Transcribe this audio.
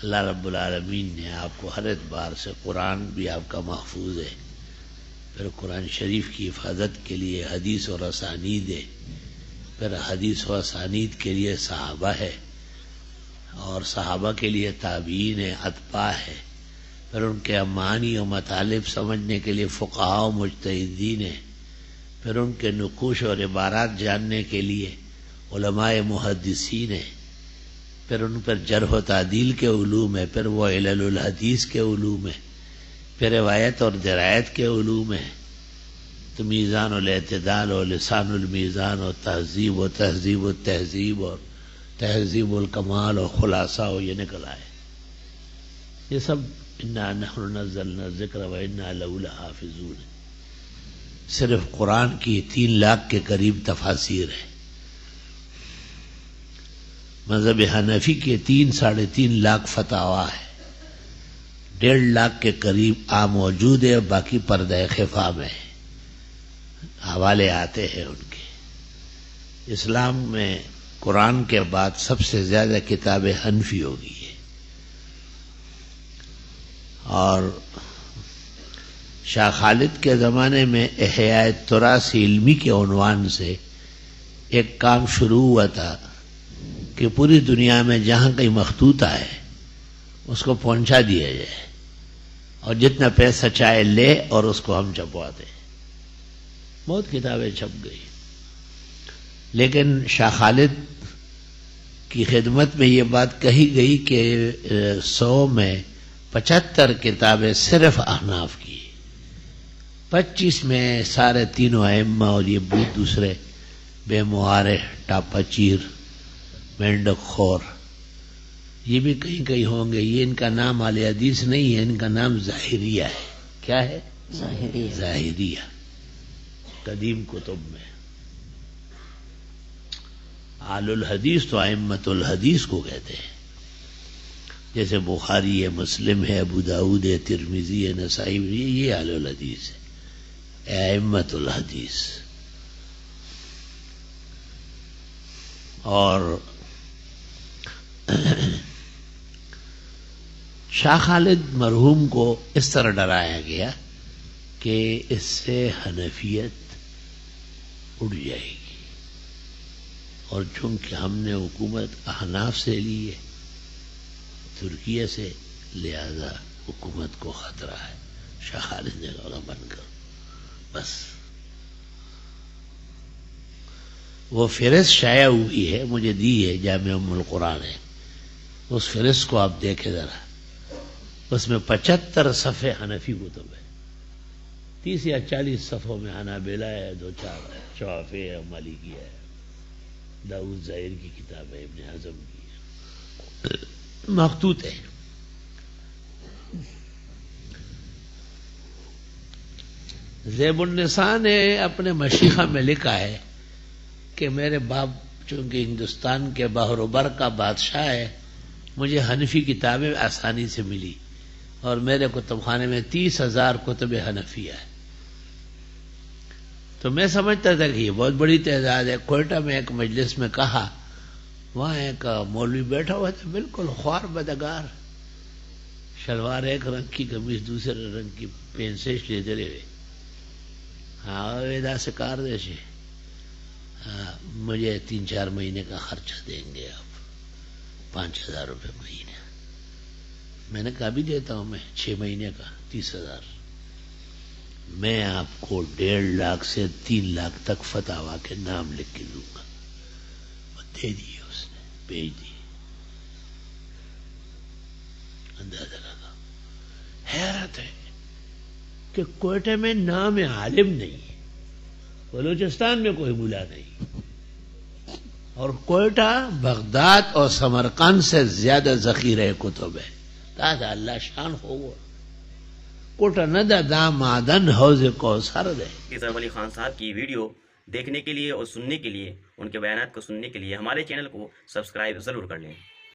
اللہ رب العالمین نے آپ کو ہر اعتبار سے، قرآن بھی آپ کا محفوظ ہے، پھر قرآن شریف کی حفاظت کے لیے حدیث اور اسانید ہے، پھر حدیث و اسانید کے لیے صحابہ ہے، اور صحابہ کے لیے تابعین ہے، اتباع ہے، پھر ان کے معانی و مطالب سمجھنے کے لیے فقہاء و مجتہدین ہیں، پھر ان کے نقوش اور عبارات جاننے کے لیے علماء محدثین ہیں، پھر ان پر جرح و تعدیل کے علوم ہے، پھر وہ علل الحدیث کے علوم ہے، پھر روایت اور درایت کے علوم ہے، تو میزان الاعتدال اور لسان المیزان اور تہذیب التہذیب اور تہذیب الکمال اور خلاصہ ہو، یہ نکل آئے. یہ سب انا نحن نزلنا الذکر و انا لہ لحافظون، صرف قرآن کی 3 لاکھ کے قریب تفاسیر ہیں. مذہب حنفی کے 3-3.5 لاکھ فتاویٰ ہے، 1.5 لاکھ کے قریب موجود ہے، باقی پردہ خفا میں حوالے آتے ہیں ان کے. اسلام میں قرآن کے بعد سب سے زیادہ کتاب حنفی ہوگی ہے، اور شاہ خالد کے زمانے میں احیاء التراث علمی کے عنوان سے ایک کام شروع ہوا تھا کہ پوری دنیا میں جہاں کہیں مخطوطہ ہے اس کو پہنچا دیا جائے، اور جتنا پیسہ چاہے لے اور اس کو ہم چھپوا دیں. بہت کتابیں چھپ گئی، لیکن شاہ خالد کی خدمت میں یہ بات کہی گئی کہ 100 میں 75 کتابیں صرف احناف کی، 25 میں سارے تینوں ائمہ اور یہ بہت دوسرے بے معارف، ٹاپا چیر، مینڈک خور، یہ بھی کہیں کہیں ہوں گے. یہ ان کا نام اہل حدیث نہیں ہے، ان کا نام ظاہریہ ہے. کیا ہے؟ ظاہریہ. قدیم کتب میں اہل الحدیث تو ائمۃ الحدیث کو کہتے ہیں، جیسے بخاری ہے، مسلم ہے، ابو داؤد ہے، ترمذی ہے، نسائی، یہ اہل الحدیث ہے، ائمۃ الحدیث. اور شاہ خالد مرحوم کو اس طرح ڈرایا گیا کہ اس سے حنفیت اڑ جائے گی، اور چونکہ ہم نے حکومت احناف سے لی ہے، ترکیہ سے، لہذا حکومت کو خطرہ ہے. شاہ خالد نے کہا بند کرو بس. وہ فہرست شائع ہوئی ہے، مجھے دی ہے، جامع ام القرآن ہے، اس فہرست کو آپ دیکھیں ذرا. اس میں 75 صفحے حنفی کتب ہے، 30 یا 40 صفحوں میں حنابلہ ہے، 2-4 شافعی ہے، مالکی ہے، داؤد ظاہر کی کتاب ہے، ابن حزم کی ہے، مخطوط ہے. زیب النساء نے اپنے مشیخہ میں لکھا ہے کہ میرے باپ چونکہ ہندوستان کے بحر و بر کا بادشاہ ہے، مجھے حنفی کتابیں آسانی سے ملی، اور میرے کتب خانے میں 30,000 کتب حنفیہ ہے. تو میں سمجھتا تھا کہ یہ بہت بڑی تعداد ہے. کوئٹہ میں ایک مجلس میں کہا، وہاں ایک مولوی بیٹھا ہوا تھا، بالکل خوار بدگار، شلوار ایک رنگ کی، قمیض دوسرے رنگ کی، پینسیش لے دے ہوئے. ہاں ویدا سے کار دے سے مجھے 3-4 مہینے کا خرچہ دیں گے آپ، 5,000 روپے مہینے. میں نے کہا بھی دیتا ہوں میں 6 مہینے کا 30,000. میں آپ کو 1.5 لاکھ سے 3 لاکھ تک فتاویٰ کے نام لکھ کے دوں گا. دے دیے، اس نے بھیج دی. اندازہ لگا. حیرت ہے کہ کوئٹہ میں نام عالم نہیں ہے، بلوچستان میں کوئی ملا نہیں، اور کوئٹہ، بغداد اور سمرقند سے زیادہ ذخیرہ کتب ہے. تاج اللہ شان ہو وہ کوٹا ندا دا معدن حوض کوثر دے. ظفر علی خان صاحب کی ویڈیو دیکھنے کے لیے اور سننے کے لیے، ان کے بیانات کو سننے کے لیے ہمارے چینل کو سبسکرائب ضرور کر لیں.